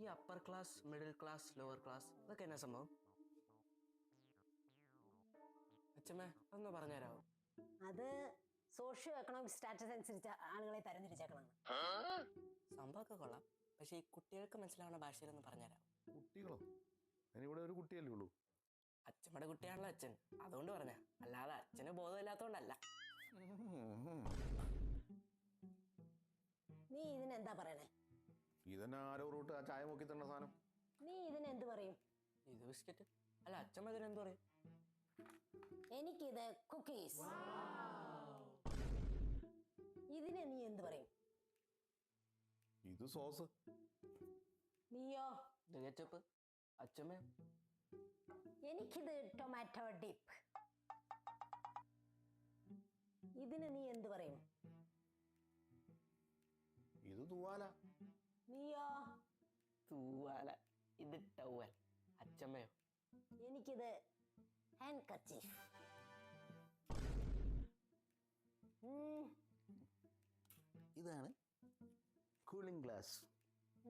ഈ upper class, middle class, lower class ഇതൊക്കെ എന്നാ സംഭവം? അച്ഛമ്മേ അതൊന്ന് പറഞ്ഞുതരാമോ? അത് സോഷ്യോ എക്കണോമിക് സ്റ്റാറ്റസ് അനുസരിച്ച് ആളുകളെ തരംതിരിച്ചേക്കണം. സംഭവമൊക്കെ കൊള്ളാം, പക്ഷെ ഈ കുട്ടികൾക്ക് മനസ്സിലാവുന്ന ഭാഷയിലൊന്ന് പറഞ്ഞുതരാമോ? കുട്ടികളോ? അതിനിവിടെ ഒരു കുട്ടിയല്ലേ ഉള്ളൂ. അച്ഛമ്മയുടെ കുട്ടിയാണല്ലോ അച്ഛൻ, അതുകൊണ്ട് പറഞ്ഞ, അല്ലാതെ അച്ഛന് ബോധമില്ലാത്തോണ്ടല്ല. നീ ഇതിനെന്താ പറയണേ? ഇതന്നെ ആരോ റൂട്ട് ആ ചായ നോക്കി തന്ന സാധനം. നീ ഇതിനെന്ത് പറയും? ഇത് ബിസ്ക്കറ്റ്. അല്ല അച്ഛമ്മ ഇതിനെന്ത് പറയും? എനിക്കിത് കുക്കീസ്. ഇതിനെ നീ എന്ത് പറയും? ഇത് സോസ്. നീയോ? ഇത് കെച്ചപ്പ്. അച്ഛമ്മ എനിക്കിത് ടൊമാറ്റോ ഡിപ്പ്. ഇതിന് നീ എന്ത് പറയും? ഇത് തൂവാല. നീയോ? തൂവാല. ഇത് ടവൽ. അച്ഛമ്മയോ? എനിക്കിത് ഹാൻഡ് കർച്ചീഫ്. ഇതാണ് കൂളിംഗ് ഗ്ലാസ്.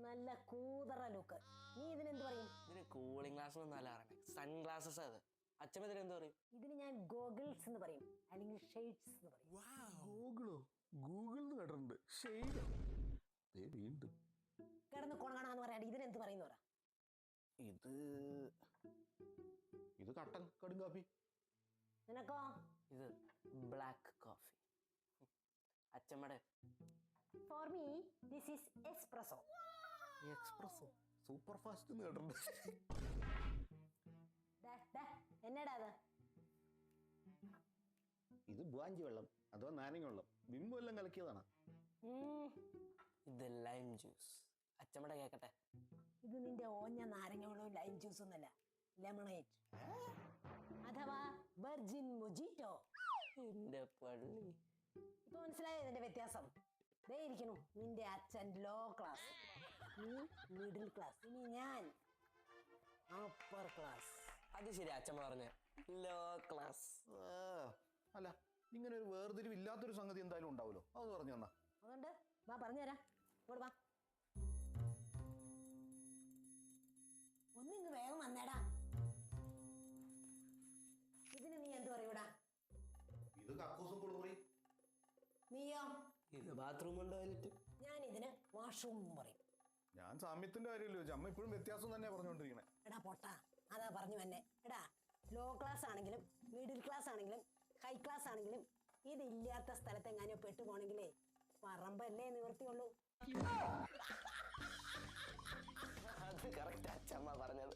നല്ല കൂതറ ലുക്ക്. നീ ഇതിനെന്ത് പറയും? ഇതിന് കൂളിംഗ് ഗ്ലാസ് എന്നല്ല പറയണേ, സൺഗ്ലാസസ്. അത് അച്ഛമ്മ ഇതിനെന്ത് പറയും? ഇതിന് ഞാൻ ഗോഗിൾസ് എന്ന് പറയും, അല്ലെങ്കിൽ ഷെയ്ഡ്സ് എന്ന് പറയും. ഗൂഗിളോ? ഗൂഗിൾ എന്ന് കേട്ടിട്ടുണ്ട്. ഷെയ്ഡോ? വീണ്ടും കിടന്ന് കൊണങ്ങാണെന്ന് പറയാണ്ട് ഇതിനെന്ത് പറയുന്ന പറ. ഇത് കട്ടൻ കടും കാപ്പി. നിനക്കോ? ഇത് ബ്ലാക്ക് കോഫി. അച്ഛമ്മയുടെ? For me this is espresso. Expresso? Super fast എന്ന് കേട്ടിട്ടുണ്ട്. എന്നടാ അത്? ഇത് ബുവാഞ്ചി വെള്ളം അഥവാ നാരങ്ങ വെള്ളം. ബിംബു എല്ലാം കലക്കിയതാണ്. ഇത് ലൈം ജ്യൂസ്. അച്ഛമ്മയുടെ കേക്കട്ടെ. ഇത് നിന്റെ ഓഞ്ഞ നാരങ്ങ വെള്ളവും ലൈം ജ്യൂസ് ഒന്നല്ല, ലെമണേറ്റ് അഥവാ വെർജിൻ മൊജിറ്റോ. എന്റെ പള്ളി. ഇപ്പൊ മനസ്സിലായോ ഇതിന്റെ വ്യത്യാസം? ദേ ഇരിക്കണു നിന്റെ അച്ഛൻ ലോ ക്ലാസ്, നീ മിഡിൽ ക്ലാസ്, ഇനി ഞാൻ അപ്പർ ക്ലാസ്. അത് ശരി, അച്ഛമ്മ പറഞ്ഞ ലോ ക്ലാസ്. അല്ല, ഇങ്ങനെ ഒരു വേർതിരിവ് ഇല്ലാത്തൊരു സംഗതി എന്തായാലും ഉണ്ടാവുമല്ലോ, അത് പറഞ്ഞു തന്നാ. അതുകൊണ്ട് വാ പറഞ്ഞുതരാം, ഇങ്ങോട്ട് വാ. ഒന്നിങ്ങ് വേഗം വന്നേടാ. ഇതിന് നീ എന്ത് പറയൂടാ? ഇത് കക്കൂസും കുളിമുറി. നീയോ? ഇത് ബാത്റൂം ടോയ്ലറ്റ്. ഞാൻ ഇതിന് വാഷ്റൂം എന്ന് പറയും. ഞാൻ സാമ്യത്തിന്റെ കാര്യമല്ലോ ചോദിച്ചു, അമ്മ ഇപ്പോഴും വ്യത്യാസം തന്നെയാ പറഞ്ഞുകൊണ്ടിരിക്കണേ. എടാ പൊട്ടാ, അതാ പറഞ്ഞു തന്നെ. എടാ, ലോ ക്ലാസ് ആണെങ്കിലും മിഡിൽ ക്ലാസ് ആണെങ്കിലും ഹൈ ക്ലാസ് ആണെങ്കിലും ഇതില്ലാത്ത സ്ഥലത്തെങ്ങാനോ പെട്ടുപോണെങ്കിലേ പറമ്പല്ലേ നിവർത്തിയുള്ളൂ. അത് കറക്റ്റ് അച്ഛമ്മ പറഞ്ഞത്.